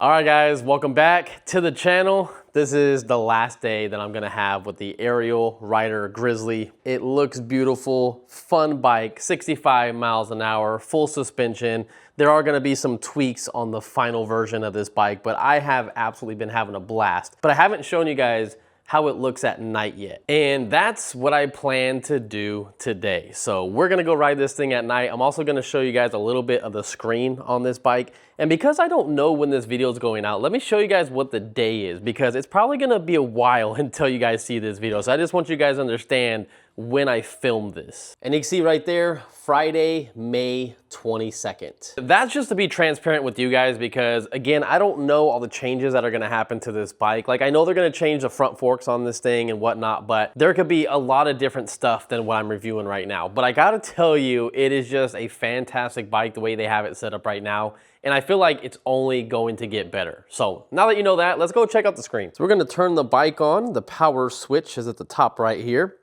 All right guys, welcome back to the channel. This is the last day that I'm gonna have with the Ariel Rider Grizzly. It looks beautiful, fun bike, 65 miles an hour, full suspension. There are gonna be some tweaks on the final version of this bike, but I have absolutely been having a blast. But I haven't shown you guys how it looks at night yet. And that's what I plan to do today. So we're gonna go ride this thing at night. I'm also gonna show you guys a little bit of the screen on this bike. And because I don't know when this video is going out, let me show you guys what the day is, because it's probably gonna be a while until you guys see this video. So I just want you guys to understand when I filmed this. And you can see right there, Friday, May 22nd. That's just to be transparent with you guys, because again, I don't know all the changes that are gonna happen to this bike. Like, I know they're gonna change the front forks on this thing and whatnot, but there could be a lot of different stuff than what I'm reviewing right now. But I gotta tell you, it is just a fantastic bike the way they have it set up right now. And I feel like it's only going to get better. So now that you know that, let's go check out the screen. So we're gonna turn the bike on. The power switch is at the top right here.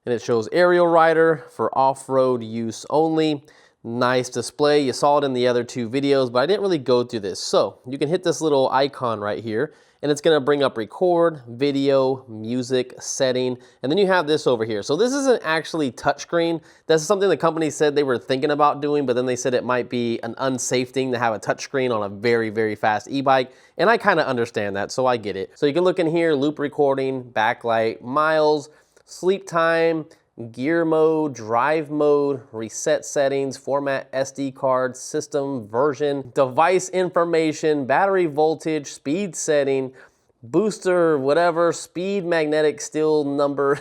And it shows Ariel Rider for off-road use only. Nice display. You saw it in the other two videos, but I didn't really go through this. So you can hit this little icon right here, and it's gonna bring up record, video, music, setting, and then you have this over here. So this isn't actually touchscreen. This is something the company said they were thinking about doing, but then they said it might be an unsafe thing to have a touchscreen on a very, very fast e-bike. And I kind of understand that, so I get it. So you can look in here, loop recording, backlight, miles, sleep time, gear mode, drive mode, reset settings, format SD card, system version, device information, battery voltage, speed setting, booster, whatever, speed, magnetic steel number,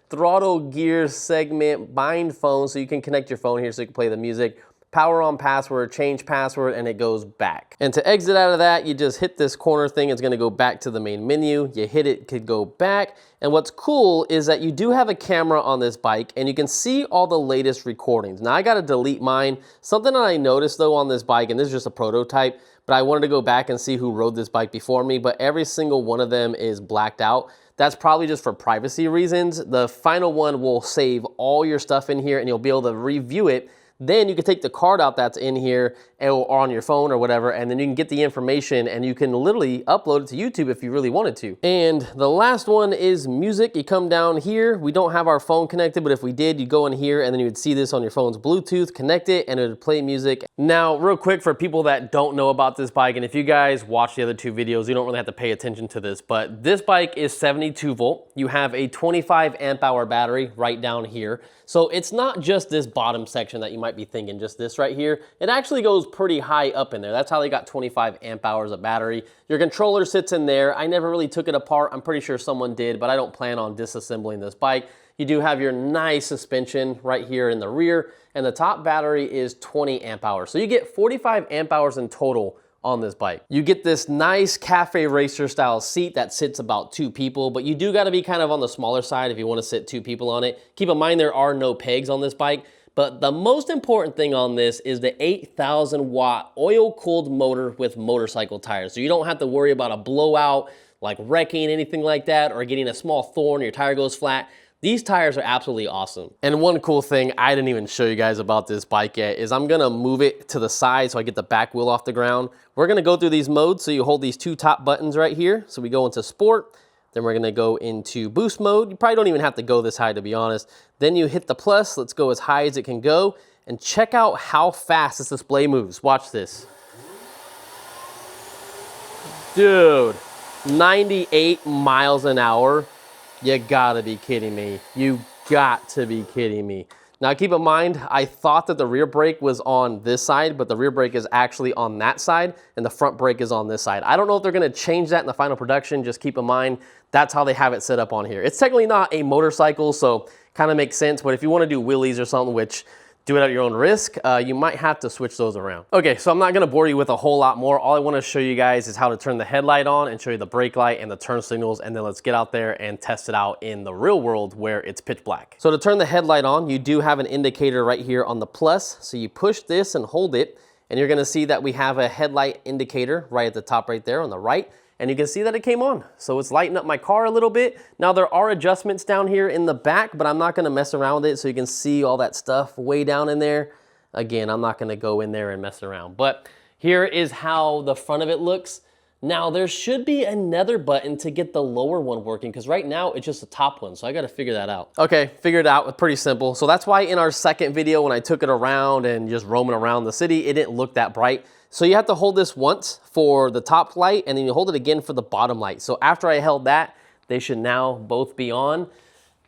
throttle gear segment, bind phone, so you can connect your phone here so you can play the music, power on password, change password, and it goes back. And to exit out of that, you just hit this corner thing. It's gonna go back to the main menu. You hit it, could go back. And what's cool is that you do have a camera on this bike, and you can see all the latest recordings. Now I gotta delete mine. Something that I noticed though on this bike, and this is just a prototype, but I wanted to go back and see who rode this bike before me, but every single one of them is blacked out. That's probably just for privacy reasons. The final one will save all your stuff in here, and you'll be able to review it. Then you can take the card out that's in here or on your phone or whatever, and then you can get the information and you can literally upload it to YouTube if you really wanted to. And the last one is music. You come down here. We don't have our phone connected, but if we did, you go in here and then you would see this on your phone's Bluetooth, connect it, and it would play music. Now, real quick for people that don't know about this bike, and if you guys watch the other two videos, you don't really have to pay attention to this, but this bike is 72 volt. You have a 25 amp hour battery right down here. So it's not just this bottom section that you might be thinking, just this right here. It actually goes pretty high up in there. That's how they got 25 amp hours of battery. Your controller sits in there. I never really took it apart. I'm pretty sure someone did, but I don't plan on disassembling this bike. You do have your nice suspension right here in the rear, and the top battery is 20 amp hours. So you get 45 amp hours in total on this bike. You get this nice cafe racer style seat that sits about 2 people, but you do gotta be kind of on the smaller side if you wanna sit 2 people on it. Keep in mind there are no pegs on this bike, but the most important thing on this is the 8,000 watt oil cooled motor with motorcycle tires. So you don't have to worry about a blowout, like wrecking, anything like that, or getting a small thorn, your tire goes flat. These tires are absolutely awesome. And one cool thing I didn't even show you guys about this bike yet is I'm gonna move it to the side so I get the back wheel off the ground. We're gonna go through these modes. So you hold these 2 top buttons right here. So we go into sport, then we're gonna go into boost mode. You probably don't even have to go this high, to be honest. Then you hit the plus, let's go as high as it can go, and check out how fast this display moves. Watch this. Dude, 98 miles an hour. You gotta be kidding me. You got to be kidding me. Now keep in mind, I thought that the rear brake was on this side, but the rear brake is actually on that side, and the front brake is on this side. I don't know if they're gonna change that in the final production. Just keep in mind, that's how they have it set up on here. It's technically not a motorcycle, so kind of makes sense, but if you wanna do wheelies or something, which do it at your own risk, you might have to switch those around. Okay, so I'm not gonna bore you with a whole lot more. All I wanna show you guys is how to turn the headlight on and show you the brake light and the turn signals, and then let's get out there and test it out in the real world where it's pitch black. So to turn the headlight on, you do have an indicator right here on the plus. So you push this and hold it, and you're gonna see that we have a headlight indicator right at the top right there on the right. And you can see that it came on. So it's lighting up my car a little bit. Now there are adjustments down here in the back, but I'm not gonna mess around with it so you can see all that stuff way down in there. Again, I'm not gonna go in there and mess around. But Here is how the front of it looks. Now there should be another button to get the lower one working because right now it's just the top one, so I gotta figure that out. Okay, figured it out, it's pretty simple. So that's why in our second video when I took it around and just roaming around the city, it didn't look that bright. So you have to hold this once for the top light and then you hold it again for the bottom light. So after I held that, they should now both be on.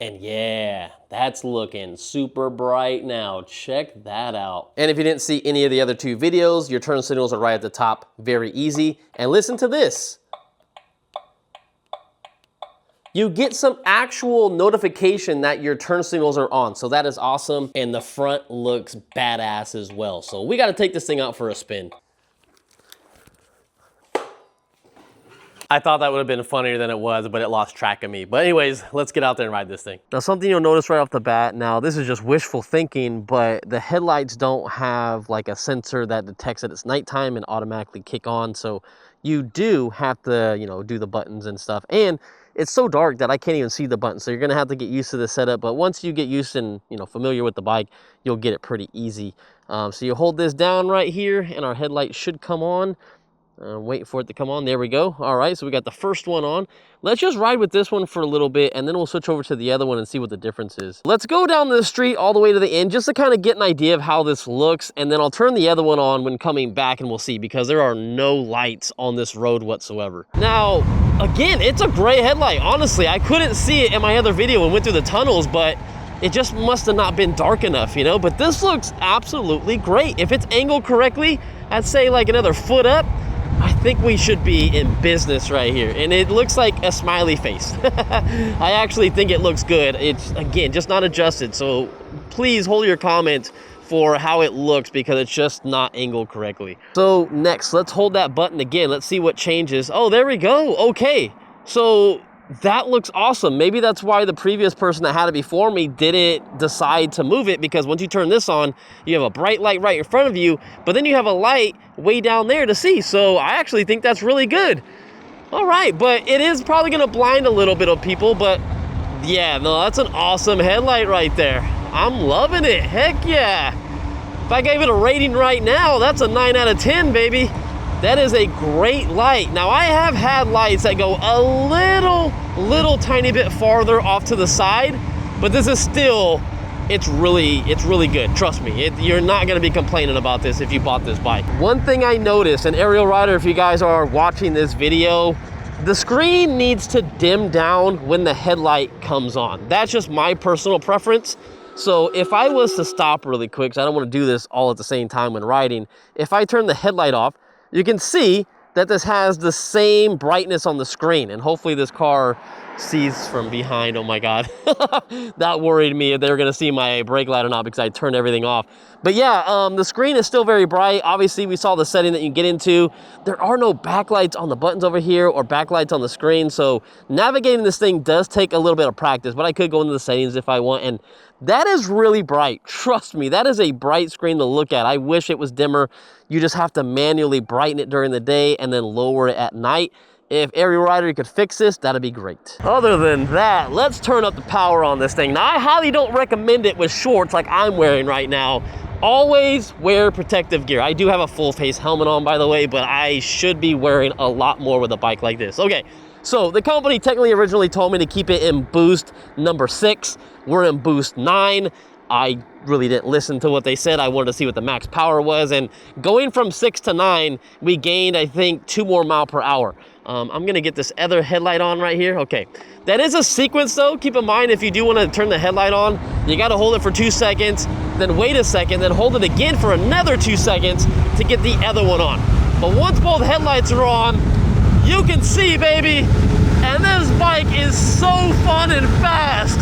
And yeah, that's looking super bright now. Check that out. And if you didn't see any of the other two videos, your turn signals are right at the top, very easy. And listen to this. You get some actual notification that your turn signals are on. So that is awesome. And the front looks badass as well. So we gotta take this thing out for a spin. I thought that would have been funnier than it was, but it lost track of me. But anyways, let's get out there and ride this thing. Now something you'll notice right off the bat, now this is just wishful thinking, but the headlights don't have like a sensor that detects that it's nighttime and automatically kick on. So you do have to, you know, do the buttons and stuff. And it's so dark that I can't even see the buttons. So you're gonna have to get used to the setup. But once you get used and, you know, familiar with the bike, you'll get it pretty easy. So you hold this down right here and our headlight should come on. Wait for it to come on. There we go. All right, so we got the first one on. Let's just ride with this one for a little bit and then we'll switch over to the other one and see what the difference is. Let's go down the street all the way to the end just to kind of get an idea of how this looks, and then I'll turn the other one on when coming back and we'll see, because there are no lights on this road whatsoever. Now, again, it's a gray headlight. Honestly, I couldn't see it in my other video and went through the tunnels, but it just must have not been dark enough, you know? But this looks absolutely great. If it's angled correctly, I'd say like another foot up, I think we should be in business right here. And it looks like a smiley face. I actually think it looks good. It's, again, just not adjusted. So please hold your comments for how it looks because it's just not angled correctly. So next, let's hold that button again. Let's see what changes. Oh, there we go. Okay. So that looks awesome. Maybe that's why the previous person that had it before me didn't decide to move it, because once you turn this on, you have a bright light right in front of you, but then you have a light way down there to see. So I actually think that's really good. All right, but it is probably gonna blind a little bit of people, but yeah, no, that's an awesome headlight right there. I'm loving it, heck yeah. If I gave it a rating right now, that's a 9 out of 10, baby. That is a great light. Now I have had lights that go a little tiny bit farther off to the side, but this is still, it's really good. Trust me, you're not gonna be complaining about this if you bought this bike. One thing I noticed, and Ariel Rider, if you guys are watching this video, the screen needs to dim down when the headlight comes on. That's just my personal preference. So if I was to stop really quick, because I don't wanna do this all at the same time when riding, if I turn the headlight off, you can see that this has the same brightness on the screen, and hopefully this car sees from behind. Oh my God, that worried me if they were gonna see my brake light or not because I turned everything off. But yeah, the screen is still very bright. Obviously, we saw the setting that you get into. There are no backlights on the buttons over here or backlights on the screen, so navigating this thing does take a little bit of practice, but I could go into the settings if I want, and that is really bright. Trust me, that is a bright screen to look at. I wish it was dimmer. You just have to manually brighten it during the day and then lower it at night. If Ariel Rider could fix this, that'd be great. Other than that, let's turn up the power on this thing. Now, I highly don't recommend it with shorts like I'm wearing right now. Always wear protective gear. I do have a full face helmet on, by the way, but I should be wearing a lot more with a bike like this. Okay, so the company technically originally told me to keep it in boost number 6. We're in boost 9. I really didn't listen to what they said. I wanted to see what the max power was, and going from 6 to 9, we gained, I think, 2 more miles per hour. I'm gonna get this other headlight on right here. Okay, that is a sequence though. Keep in mind, if you do wanna turn the headlight on, you gotta hold it for 2 seconds, then wait a second, then hold it again for another 2 seconds to get the other one on. But once both headlights are on, you can see, baby, and this bike is so fun and fast.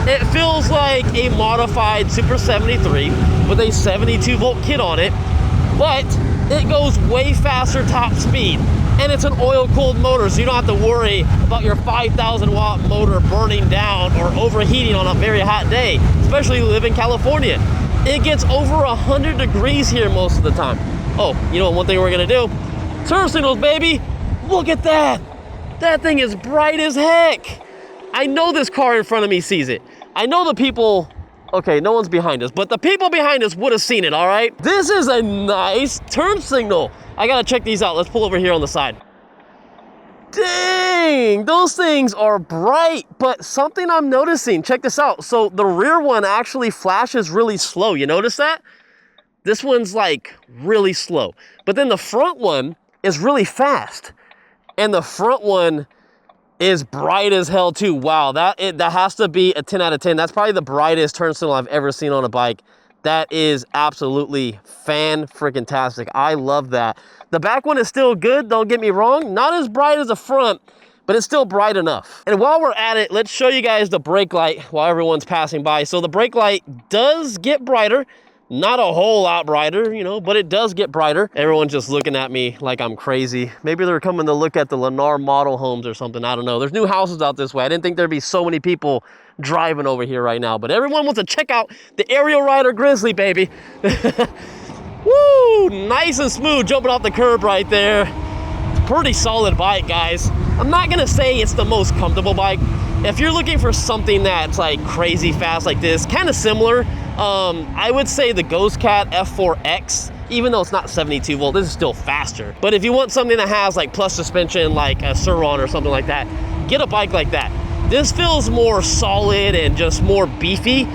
It feels like a modified Super 73 with a 72 volt kit on it, but it goes way faster top speed. And it's an oil-cooled motor, so you don't have to worry about your 5,000 watt motor burning down or overheating on a very hot day, especially if you live in California. It gets over 100 degrees here most of the time. Oh, you know one thing we're gonna do? Turn signals, baby. Look at that. That thing is bright as heck. I know this car in front of me sees it. I know the people Okay, no one's behind us, but the people behind us would have seen it, all right? This is a nice turn signal. I gotta check these out. Let's pull over here on the side. Dang, those things are bright, but something I'm noticing, check this out. So the rear one actually flashes really slow. You notice that? This one's like really slow, but then the front one is really fast. And the front one is bright as hell too. Wow, that has to be a 10 out of 10. That's probably the brightest turn signal I've ever seen on a bike. That is absolutely fan-freaking-tastic. I love that. The back one is still good, don't get me wrong. Not as bright as the front, but it's still bright enough. And while we're at it, let's show you guys the brake light while everyone's passing by. So the brake light does get brighter. Not a whole lot brighter, you know, but it does get brighter. Everyone's just looking at me like I'm crazy. Maybe they're coming to look at the Lennar model homes or something. I don't know. There's new houses out this way. I didn't think there'd be so many people driving over here right now, but everyone wants to check out the Ariel Rider Grizzly, baby. Woo, nice and smooth jumping off the curb right there. Pretty solid bike, guys. I'm not gonna say it's the most comfortable bike. If you're looking for something that's like crazy fast like this, kind of similar, I would say the Ghost Cat F4X, even though it's not 72 volt, this is still faster. But if you want something that has like plus suspension, like a Sur-Ron or something like that, get a bike like that. This feels more solid and just more beefy.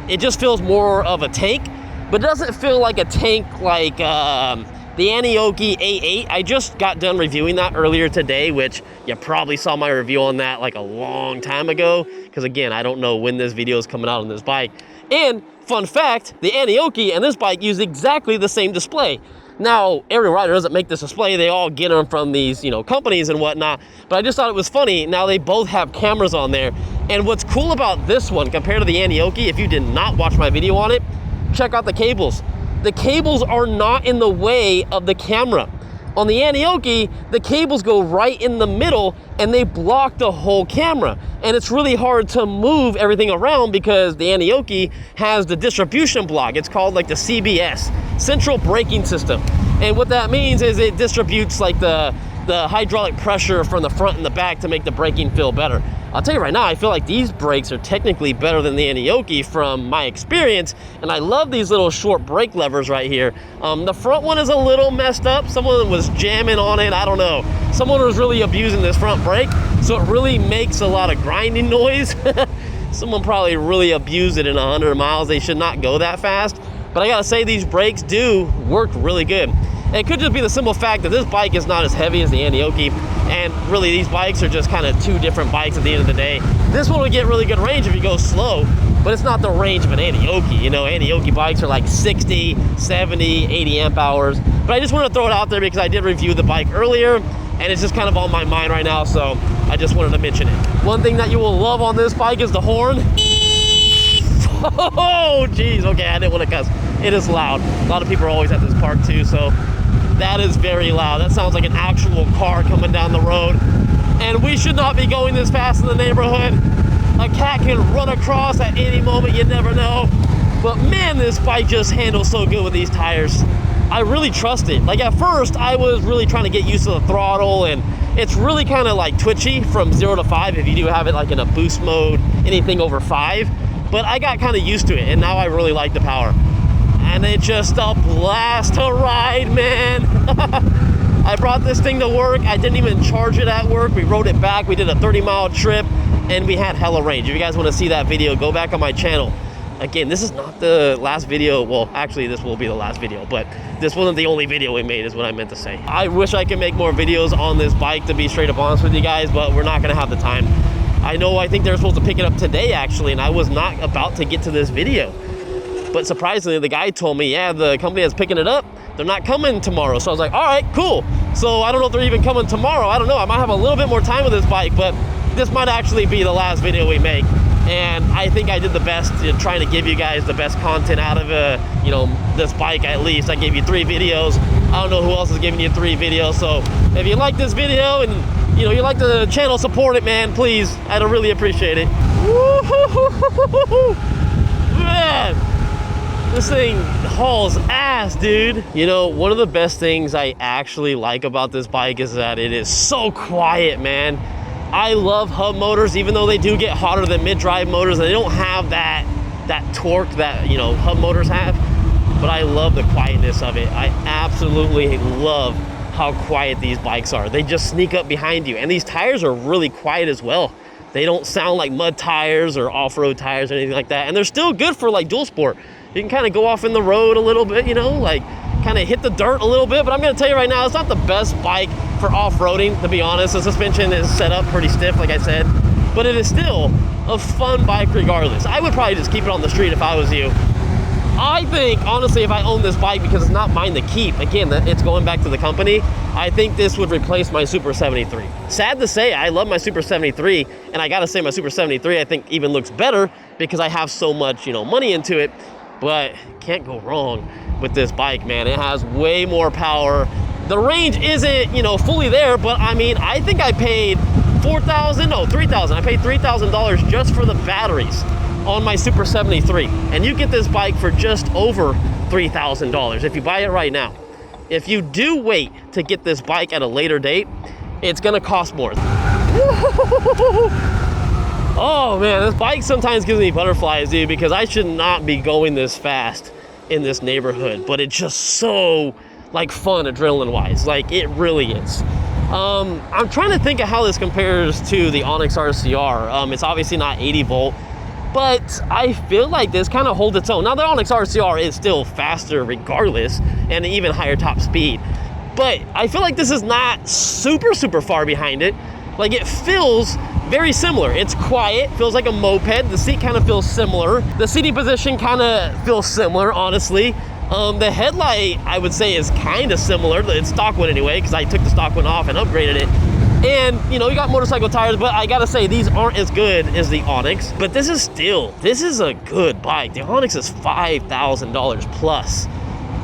It just feels more of a tank, but it doesn't feel like a tank like the Aoki A8. I just got done reviewing that earlier today, which you probably saw my review on that like a long time ago, because again, I don't know when this video is coming out on this bike. And fun fact, the Aoki and this bike use exactly the same display. Now, Ariel Rider doesn't make this display. They all get them from these, you know, companies and whatnot. But I just thought it was funny. Now they both have cameras on there. And what's cool about this one compared to the Aoki, if you did not watch my video on it, check out the cables. The cables are not in the way of the camera. On the Aoki, the cables go right in the middle and they block the whole camera. And it's really hard to move everything around because the Aoki has the distribution block. It's called like the CBS, Central Braking System. And what that means is it distributes like the hydraulic pressure from the front and the back to make the braking feel better. I'll tell you right now, I feel like these brakes are technically better than the Aoki from my experience, and I love these little short brake levers right here. The front one is a little messed up. Someone was jamming on it, I don't know. Someone was really abusing this front brake, so it really makes a lot of grinding noise. Someone probably really abused it in 100 miles. They should not go that fast, but I gotta say these brakes do work really good. It could just be the simple fact that this bike is not as heavy as the Aoki, and really these bikes are just kind of two different bikes at the end of the day. This one will get really good range if you go slow, but it's not the range of an Aoki. You know, Aoki bikes are like 60, 70, 80 amp hours. But I just want to throw it out there because I did review the bike earlier, and it's just kind of on my mind right now, so I just wanted to mention it. One thing that you will love on this bike is the horn. Oh, geez, okay, I didn't want to cuss. It is loud. A lot of people are always at this park too, so that is very loud. That sounds like an actual car coming down the road. And we should not be going this fast in the neighborhood. A cat can run across at any moment, you never know. But man, this bike just handles so good with these tires. I really trust it. Like at first, I was really trying to get used to the throttle, and it's really kind of like twitchy from 0 to 5 if you do have it like in a boost mode, anything over 5. But I got kind of used to it, and now I really like the power. And it's just a blast to ride, man. I brought this thing to work. I didn't even charge it at work. We rode it back. We did a 30-mile trip, and we had hella range. If you guys want to see that video, go back on my channel. Again, this is not the last video. Well, actually, this will be the last video, but this wasn't the only video we made is what I meant to say. I wish I could make more videos on this bike, to be straight up honest with you guys, but we're not going to have the time. I think they're supposed to pick it up today, actually, and I was not about to get to this video. But surprisingly, the guy told me, yeah, the company that's picking it up, they're not coming tomorrow. So I was like, all right, cool. So I don't know if they're even coming tomorrow. I don't know. I might have a little bit more time with this bike, but this might actually be the last video we make. And I think I did the best in trying to give you guys the best content out of you know, this bike. At least I gave you 3 videos. I don't know who else is giving you 3 videos. So if you like this video and you know you like the channel, support it, man, please. I'd really appreciate it. Woo-hoo-hoo-hoo-hoo-hoo. Man, this thing hauls ass, dude. You know, one of the best things I actually like about this bike is that it is so quiet, man. I love hub motors, even though they do get hotter than mid-drive motors. They don't have that that torque that, you know, hub motors have, but I love the quietness of it. I absolutely love how quiet these bikes are. They just sneak up behind you, and these tires are really quiet as well. They don't sound like mud tires or off-road tires or anything like that, and they're still good for like dual sport. You can kind of go off in the road a little bit, you know, like kind of hit the dirt a little bit, but I'm gonna tell you right now, it's not the best bike for off-roading, to be honest. The suspension is set up pretty stiff, like I said, but it is still a fun bike regardless. I would probably just keep it on the street if I was you. I think, honestly, if I own this bike, because it's not mine to keep, again, it's going back to the company, I think this would replace my Super 73. Sad to say, I love my Super 73, and I gotta say my Super 73, I think, even looks better because I have so much, you know, money into it, but can't go wrong with this bike, man. It has way more power. The range isn't, you know, fully there, but I mean, I think I paid $3,000. I paid $3,000 just for the batteries on my Super 73, and you get this bike for just over $3,000 if you buy it right now. If you do wait to get this bike at a later date, it's gonna cost more. Oh man, this bike sometimes gives me butterflies, dude, because I should not be going this fast in this neighborhood, but it's just so like fun adrenaline wise, like it really is. I'm trying to think of how this compares to the Onyx RCR. It's obviously not 80 volt, but I feel like this kind of holds its own. Now the Onyx RCR is still faster regardless, and even higher top speed, but I feel like this is not super far behind it. Like it feels very similar. It's quiet, feels like a moped. The seat kind of feels similar. The seating position kind of feels similar, honestly. The headlight, I would say, is kind of similar. It's stock one anyway, because I took the stock one off and upgraded it. And, you know, you got motorcycle tires, but I gotta say, these aren't as good as the Onyx. But this is a good bike. The Onyx is $5,000 plus.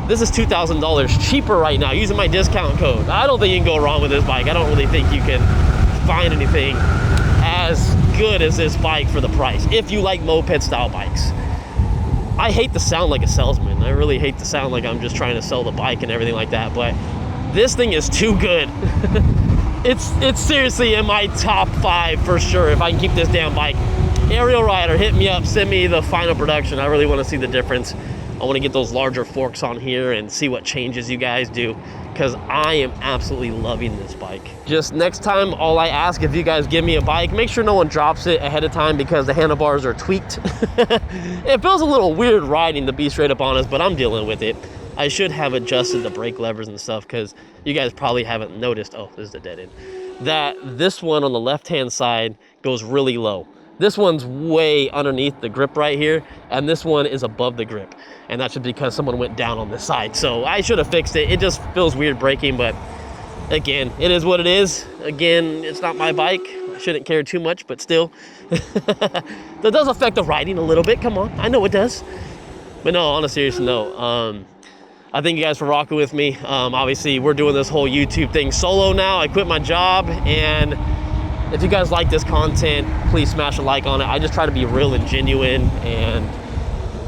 This is $2,000 cheaper right now using my discount code. I don't think you can go wrong with this bike. I don't really think you can find anything as good as this bike for the price, if you like moped style bikes. I hate to sound like a salesman. I really hate to sound like I'm just trying to sell the bike and everything like that, but this thing is too good. It's seriously in my top 5 for sure if I can keep this damn bike. Ariel Rider, hit me up, send me the final production. I really want to see the difference. I want to get those larger forks on here and see what changes you guys do, because I am absolutely loving this bike. Just next time, all I ask, if you guys give me a bike, make sure no one drops it ahead of time because the handlebars are tweaked. It feels a little weird riding, to be straight up honest, but I'm dealing with it. I should have adjusted the brake levers and stuff, because you guys probably haven't noticed, oh, this is the dead end, that this one on the left-hand side goes really low. This one's way underneath the grip right here, and this one is above the grip. And that's just because someone went down on this side. So I should have fixed it. It just feels weird braking, but again, it is what it is. Again, it's not my bike. I shouldn't care too much, but still. That does affect the riding a little bit, come on. I know it does. But no, on a serious note, I thank you guys for rocking with me. Obviously, we're doing this whole YouTube thing solo now. I quit my job, and if you guys like this content, please smash a like on it. I just try to be real and genuine and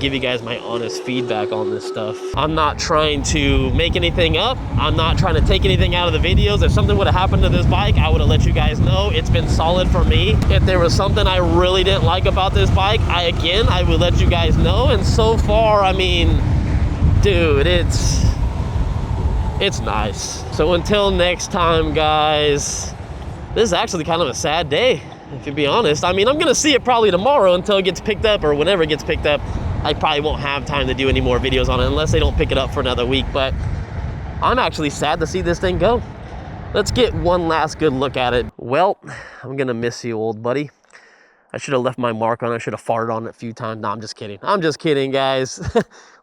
give you guys my honest feedback on this stuff. I'm not trying to make anything up. I'm not trying to take anything out of the videos. If something would have happened to this bike, I would have let you guys know. It's been solid for me. If there was something I really didn't like about this bike, I would let you guys know. And so far, I mean, dude, it's nice. So until next time, guys, this is actually kind of a sad day, if to be honest. I mean, I'm gonna see it probably tomorrow until it gets picked up, or whenever it gets picked up. I probably won't have time to do any more videos on it unless they don't pick it up for another week, but I'm actually sad to see this thing go. Let's get one last good look at it. Well, I'm gonna miss you, old buddy. I should have left my mark on it. I should have farted on it a few times. No, I'm just kidding. I'm just kidding, guys.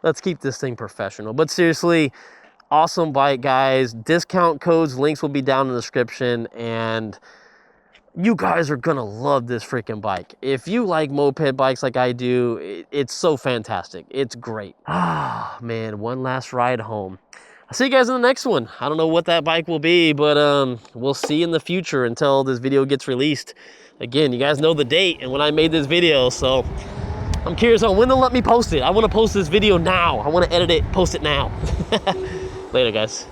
Let's keep this thing professional. But seriously, awesome bike, guys. Discount codes, links will be down in the description, and you guys are gonna love this freaking bike. If you like moped bikes like I do, it's so fantastic. It's great. Ah, man, one last ride home. I'll see you guys in the next one. I don't know what that bike will be, but we'll see in the future until this video gets released. Again, you guys know the date and when I made this video, so I'm curious on when they'll let me post it. I wanna post this video now. I wanna edit it, post it now. Later, guys.